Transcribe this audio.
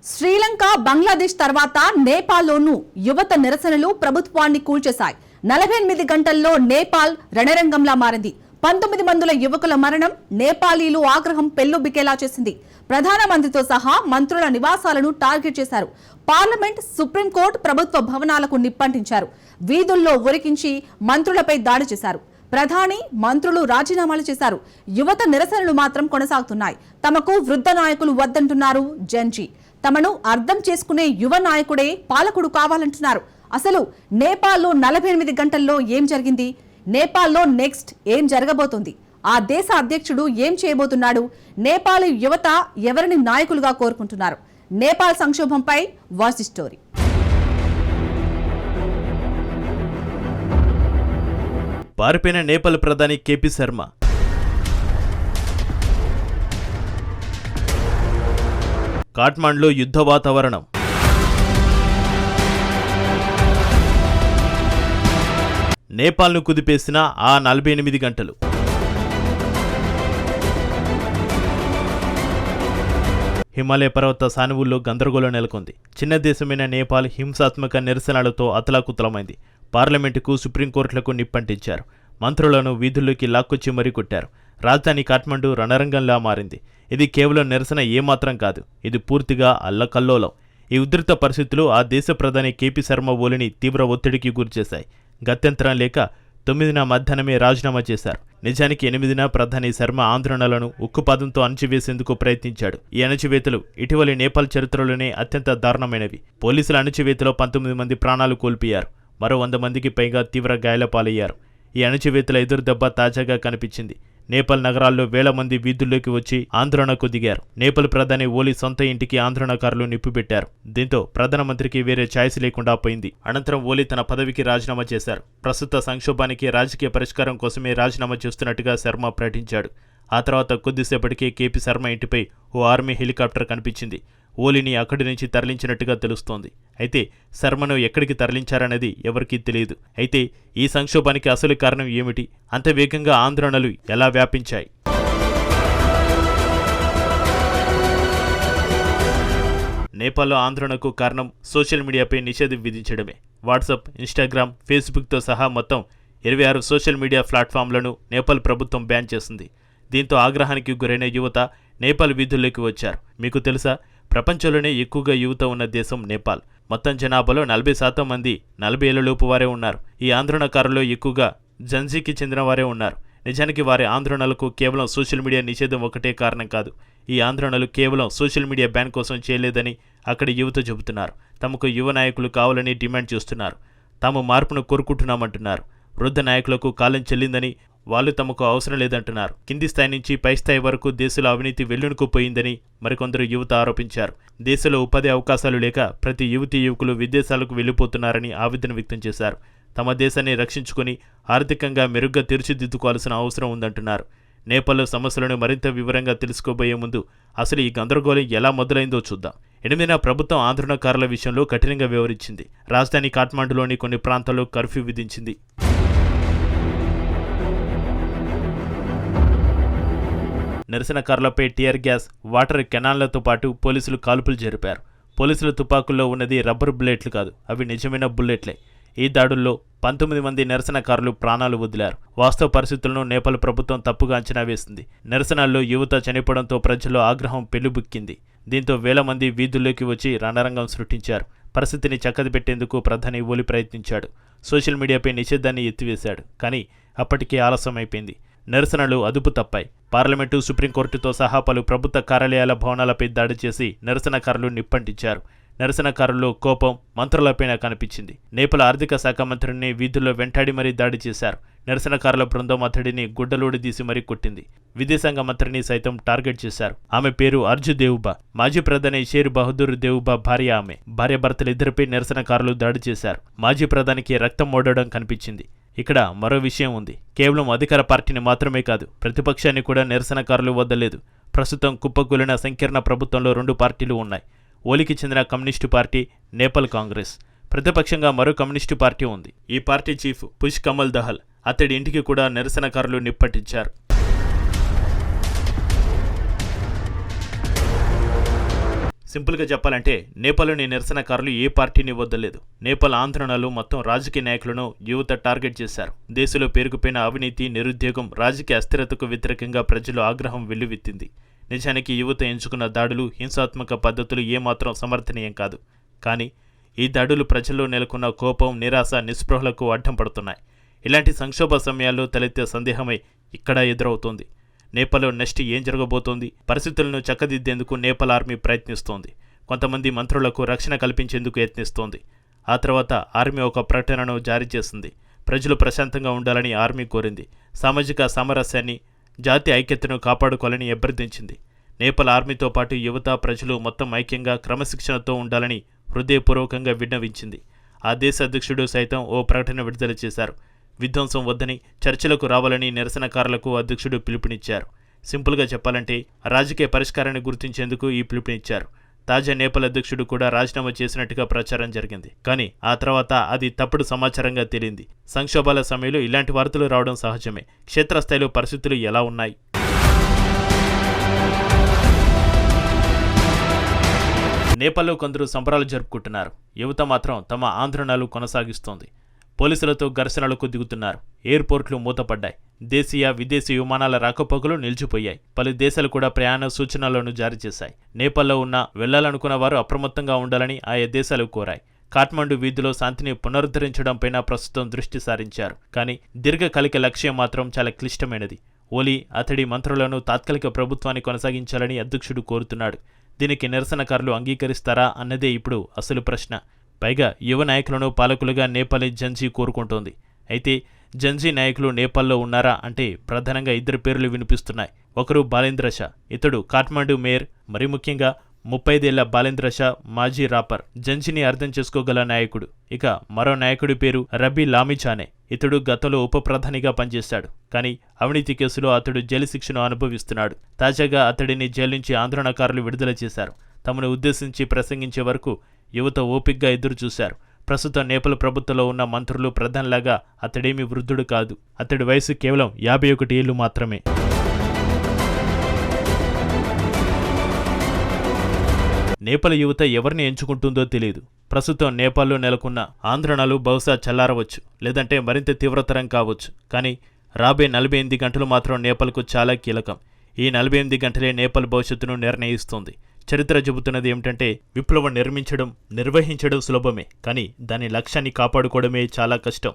శ్రీలంక బంగ్లాదేశ్ తర్వాత నేపాల్లోనూ యువత నిరసనలు ప్రభుత్వాన్ని కూల్చేశాయి. 48 గంటల్లో నేపాల్ రణరంగంలా మారింది. 19 మంది యువకుల మరణం నేపాలీలు ఆగ్రహం పెల్లుబికేలా చేసింది. ప్రధానమంత్రితో సహా మంత్రుల నివాసాలను టార్గెట్ చేశారు. పార్లమెంట్, సుప్రీంకోర్టు ప్రభుత్వ భవనాలకు నిప్పంటించారు. వీధుల్లో ఉరికించి మంత్రులపై దాడి చేశారు. ప్రధాని, మంత్రులు రాజీనామాలు చేశారు. యువత నిరసనలు మాత్రం కొనసాగుతున్నాయి. తమకు వృద్ధ నాయకులు వద్దంటున్నారు జెన్జీ. తమను అర్థం చేసుకునే యువ నాయకుడే పాలకుడు కావాలంటున్నారు. అసలు నేపాల్లో 48 గంటల్లో ఏం జరిగింది? నేపాల్లో నెక్స్ట్ ఏం జరగబోతుంది? ఆ దేశ అధ్యక్షుడు ఏం చేయబోతున్నాడు? నేపాల్ యువత ఎవరిని నాయకులుగా కోరుకుంటున్నారు? నేపాల్ సంక్షోభంపై వాచ్ ది స్టోరీ. పారిపోయిన నేపాల్ ప్రధాని కేపీ శర్మ కాఠ్మండ్లో యుద్ధ వాతావరణం. నేపాల్ను కుదిపేసిన ఆ 48 గంటలు. హిమాలయ పర్వత సానువుల్లో గందరగోళం నెలకొంది. చిన్న దేశమైన నేపాల్ హింసాత్మక నిరసనలతో అతలాకుతలమైంది. పార్లమెంటుకు, సుప్రీంకోర్టులకు నిప్పంటించారు. మంత్రులను వీధుల్లోకి లాక్కొచ్చి మరీ కొట్టారు. రాజధాని కాఠ్మండు రణరంగంలా మారింది. ఇది కేవలం నిరసన ఏమాత్రం కాదు, ఇది పూర్తిగా అల్లకల్లోలం. ఈ ఉధృత పరిస్థితులు ఆ దేశ ప్రధాని కేపీ శర్మ ఓలిని తీవ్ర ఒత్తిడికి గురిచేశాయి. గత్యంతరం లేక 9న మధ్యాహ్నమే రాజీనామా చేశారు. నిజానికి 8న ప్రధాని శర్మ ఆందోళనలను ఉక్కుపాదంతో అణచివేసేందుకు ప్రయత్నించాడు. ఈ అణచివేతలు ఇటీవలి నేపాల్ చరిత్రలోనే అత్యంత దారుణమైనవి. పోలీసుల అణచివేతలో 19 మంది ప్రాణాలు కోల్పోయారు. మరో 100 మందికి పైగా తీవ్ర గాయాల పాలయ్యారు. ఈ అణచివేతల ఎదురుదెబ్బ తాజాగా కనిపించింది. నేపాల్ నగరాల్లో వేల మంది వీధుల్లోకి వచ్చి ఆందోళనకు దిగారు. నేపాల్ ప్రధాని ఓలీ సొంత ఇంటికి ఆందోళనకారులు నిప్పిపెట్టారు. దీంతో ప్రధానమంత్రికి వేరే ఛాయిస్ లేకుండా పోయింది. అనంతరం ఓలీ తన పదవికి రాజీనామా చేశారు. ప్రస్తుత సంక్షోభానికి రాజకీయ పరిష్కారం కోసమే రాజీనామా చేస్తున్నట్టుగా శర్మ ప్రకటించాడు. ఆ తర్వాత కొద్దిసేపటికే కేపీ శర్మ ఇంటిపై ఓ ఆర్మీ హెలికాప్టర్ కనిపించింది. ఓలీని అక్కడి నుంచి తరలించినట్టుగా తెలుస్తోంది. అయితే శర్మను ఎక్కడికి తరలించారనేది ఎవరికీ తెలియదు. అయితే ఈ సంక్షోభానికి అసలు కారణం ఏమిటి? అంత వేగంగా ఆందోళనలు ఎలా వ్యాపించాయి? నేపాల్లో ఆందోళనకు కారణం సోషల్ మీడియాపై నిషేధం విధించడమే. వాట్సాప్, ఇన్స్టాగ్రామ్, ఫేస్బుక్తో సహా మొత్తం 26 సోషల్ మీడియా ప్లాట్ఫామ్లను నేపాల్ ప్రభుత్వం బ్యాన్ చేసింది. దీంతో ఆగ్రహానికి గురైన యువత నేపాల్ వీధుల్లోకి వచ్చారు. మీకు తెలుసా, ప్రపంచంలోనే ఎక్కువగా యువత ఉన్న దేశం నేపాల్. మొత్తం జనాభాలో 40% మంది 40 ఏళ్లలోపు వారే ఉన్నారు. ఈ ఆందోళనకారుల్లో ఎక్కువగా జెన్జీకి చెందిన వారే ఉన్నారు. నిజానికి వారి ఆందోళనలకు కేవలం సోషల్ మీడియా నిషేధం ఒకటే కారణం కాదు. ఈ ఆందోళనలు కేవలం సోషల్ మీడియా బ్యాన్ కోసం చేయలేదని అక్కడి యువత చెబుతున్నారు. తమకు యువ నాయకులు కావాలని డిమాండ్ చేస్తున్నారు. తాము మార్పును కోరుకుంటున్నామంటున్నారు. వృద్ధ నాయకులకు కాలం చెల్లిందని, వాళ్ళు తమకు అవసరం లేదంటున్నారు. కింది స్థాయి నుంచి పై స్థాయి వరకు దేశంలో అవినీతి వెల్లునుకుపోయిందని మరికొందరు యువత ఆరోపించారు. దేశంలో ఉపాధి అవకాశాలు లేక ప్రతి యువతీ యువకులు విదేశాలకు వెళ్లిపోతున్నారని ఆవేదన వ్యక్తం చేశారు. తమ దేశాన్ని రక్షించుకుని ఆర్థికంగా మెరుగ్గా తీర్చిదిద్దుకోవాల్సిన అవసరం ఉందంటున్నారు. నేపాల్లో సమస్యలను మరింత వివరంగా తెలుసుకోబోయే ముందు అసలు ఈ గందరగోళం ఎలా మొదలైందో చూద్దాం. 8న ప్రభుత్వం ఆందోళనకారుల విషయంలో కఠినంగా వ్యవహరించింది. రాజధాని కాఠ్మండులోని కొన్ని ప్రాంతాల్లో కర్ఫ్యూ విధించింది. నిరసనకారులపై టియర్ గ్యాస్, వాటర్ కెనాన్లతో పాటు పోలీసులు కాల్పులు జరిపారు. పోలీసుల తుపాకుల్లో ఉన్నది రబ్బర్ బుల్లెట్లు కాదు, అవి నిజమైన బుల్లెట్లే. ఈ దాడుల్లో 19 మంది నిరసనకారులు ప్రాణాలు వదిలారు. వాస్తవ పరిస్థితులను నేపాల్ ప్రభుత్వం తప్పుగా అంచనా వేసింది. నిరసనల్లో యువత చనిపోవడంతో ప్రజల్లో ఆగ్రహం పెళ్లిబుక్కింది. దీంతో వేల మంది వీధుల్లోకి వచ్చి రణరంగం సృష్టించారు. పరిస్థితిని చక్కదిపెట్టేందుకు ప్రధాని ఓలీ ప్రయత్నించాడు. సోషల్ మీడియాపై నిషేధాన్ని ఎత్తివేశాడు. కానీ అప్పటికే ఆలస్యమైపోయింది. నిరసనలు అదుపు తప్పాయి. పార్లమెంటు, సుప్రీంకోర్టుతో సహా పలు ప్రభుత్వ కార్యాలయాల భవనాలపై దాడి చేసి నిరసనకారులు నిప్పంటించారు. నిరసనకారుల్లో కోపం మంత్రులపైన కనిపించింది. నేపాల్ ఆర్థిక శాఖ మంత్రిని వీధుల్లో వెంటాడి మరీ దాడి చేశారు. నిరసనకారుల బృందం అతడిని గుడ్డలోడి తీసి మరీ కొట్టింది. విదేశాంగ మంత్రిని సైతం టార్గెట్ చేశారు. ఆమె పేరు అర్జు దేవుబా. మాజీ ప్రధాని షేర్ బహదూర్ దేవుబా భార్య ఆమె. భార్యాభర్తలిద్దరిపై నిరసనకారులు దాడి చేశారు. మాజీ ప్రధానికి రక్తం ఓడడం కనిపించింది. ఇక్కడ మరో విషయం ఉంది. కేవలం అధికార పార్టీని మాత్రమే కాదు, ప్రతిపక్షాన్ని కూడా నిరసనకారులు వదలలేదు. ప్రస్తుతం కుప్పకూలిన సంకీర్ణ ప్రభుత్వంలో 2 పార్టీలు ఉన్నాయి. ఓలీకి చెందిన కమ్యూనిస్టు పార్టీ, నేపాల్ కాంగ్రెస్. ప్రతిపక్షంగా మరో కమ్యూనిస్టు పార్టీ ఉంది. ఈ party chief push Kamal Dahal. అతడి ఇంటికి కూడా నిరసనకారులు నిప్పంటించారు. సింపుల్గా చెప్పాలంటే నేపాల్లోని నిరసనకారులు ఏ పార్టీని వద్దలేదు. నేపాల్ ఆందోళనలు మొత్తం రాజకీయ నాయకులను యువత టార్గెట్ చేశారు. దేశంలో పేరుకుపోయిన అవినీతి, నిరుద్యోగం, రాజకీయ అస్థిరతకు వ్యతిరేకంగా ప్రజలు ఆగ్రహం వెల్లువెత్తింది. నిజానికి యువత ఎంచుకున్న దాడులు, హింసాత్మక పద్ధతులు ఏమాత్రం సమర్థనీయం కాదు. కానీ ఈ దాడులు ప్రజల్లో నెలకొన్న కోపం, నిరాశ, నిస్పృహలకు అడ్డం పడుతున్నాయి. ఇలాంటి సంక్షోభ సమయాల్లో తలెత్తే సందేహమే ఇక్కడ ఎదురవుతోంది. నేపాల్లో నెక్స్ట్ ఏం జరగబోతోంది? పరిస్థితులను చక్కదిద్దేందుకు నేపాల్ ఆర్మీ ప్రయత్నిస్తోంది. కొంతమంది మంత్రులకు రక్షణ కల్పించేందుకు యత్నిస్తోంది. ఆ తర్వాత ఆర్మీ ఒక ప్రకటనను జారీ చేసింది. ప్రజలు ప్రశాంతంగా ఉండాలని ఆర్మీ కోరింది. సామాజిక సామరస్యాన్ని, జాతి ఐక్యతను కాపాడుకోవాలని అభ్యర్థించింది. నేపాల్ ఆర్మీతో పాటు యువత, ప్రజలు మొత్తం ఐక్యంగా, క్రమశిక్షణతో ఉండాలని హృదయపూర్వకంగా విన్నవించింది. ఆ దేశ అధ్యక్షుడు సైతం ఓ ప్రకటన విడుదల చేశారు. విధ్వంసం వద్దని, చర్చలకు రావాలని నిరసనకారులకు అధ్యక్షుడు పిలుపునిచ్చారు. సింపుల్గా చెప్పాలంటే రాజకీయ పరిష్కారాన్ని గుర్తించేందుకు ఈ పిలుపునిచ్చారు. తాజా నేపాల్ అధ్యక్షుడు కూడా రాజీనామా చేసినట్టుగా ప్రచారం జరిగింది. కానీ ఆ తర్వాత అది తప్పుడు సమాచారంగా తేలింది. సంక్షోభాల సమయంలో ఇలాంటి వార్తలు రావడం సహజమే. క్షేత్రస్థాయిలో పరిస్థితులు ఎలా ఉన్నాయి? నేపాల్లో కొందరు సంబరాలు జరుపుకుంటున్నారు. యువత మాత్రం తమ ఆందోళనలు కొనసాగిస్తోంది. పోలీసులతో ఘర్షణలకు దిగుతున్నారు. ఎయిర్పోర్ట్లు మూతపడ్డాయి. దేశీయ, విదేశీ విమానాల రాకపోకలు నిలిచిపోయాయి. పలు దేశాలు కూడా ప్రయాణ సూచనలను జారీ చేశాయి. నేపాల్లో ఉన్న వెళ్లాలనుకున్న వారు అప్రమత్తంగా ఉండాలని ఆయా దేశాలు కోరాయి. కాఠ్మండు వీధిలో శాంతిని పునరుద్ధరించడంపైన ప్రస్తుతం దృష్టి సారించారు. కానీ దీర్ఘకాలిక లక్ష్యం మాత్రం చాలా క్లిష్టమైనది. ఓలీ, అతడి మంత్రులను తాత్కాలిక ప్రభుత్వాన్ని కొనసాగించాలని అధ్యక్షుడు కోరుతున్నాడు. దీనికి నిరసనకారులు అంగీకరిస్తారా అన్నదే ఇప్పుడు అసలు ప్రశ్న. పైగా యువ నాయకులను పాలకులుగా నేపాలీ జెన్జీ కోరుకుంటోంది. అయితే జెన్జీ నాయకులు నేపాల్లో ఉన్నారా అంటే ప్రధానంగా ఇద్దరు పేర్లు వినిపిస్తున్నాయి. ఒకరు బాలేంద్ర షా, ఇతడు కాఠ్మండు మేయర్. మరి ముఖ్యంగా 35 ఏళ్ల బాలేంద్ర షా మాజీ రాపర్, జెన్జీని అర్థం చేసుకోగల నాయకుడు. ఇక మరో నాయకుడి పేరు రబీ లామిచానే. ఇతడు గతంలో ఉప ప్రధానిగా పనిచేశాడు. కానీ అవినీతి కేసులో అతడు జైలు శిక్షను అనుభవిస్తున్నాడు. తాజాగా అతడిని జైలు నుంచి ఆందోళనకారులు విడుదల చేశారు. తమను ఉద్దేశించి ప్రసంగించే వరకు యువత ఓపిగ్గా ఎదురుచూశారు. ప్రస్తుతం నేపాల్ ప్రభుత్వంలో ఉన్న మంత్రులు ప్రధానిలాగా అతడేమీ వృద్ధుడు కాదు. అతడి వయసు కేవలం 51 ఏళ్లు మాత్రమే. నేపాల్ యువత ఎవరిని ఎంచుకుంటుందో తెలియదు. ప్రస్తుతం నేపాల్లో నెలకొన్న ఆందోళనలు బహుశా చల్లారవచ్చు, లేదంటే మరింత తీవ్రతరం కావచ్చు. కానీ రాబోయే 48 గంటలు మాత్రం నేపాల్కు చాలా కీలకం. ఈ 48 గంటలే నేపాల్ భవిష్యత్తును నిర్ణయిస్తుంది. చరిత్ర చెబుతున్నది ఏమిటంటే విప్లవం నిర్మించడం, నిర్వహించడం సులభమే, కానీ దాని లక్ష్యాన్ని కాపాడుకోవడమే చాలా కష్టం.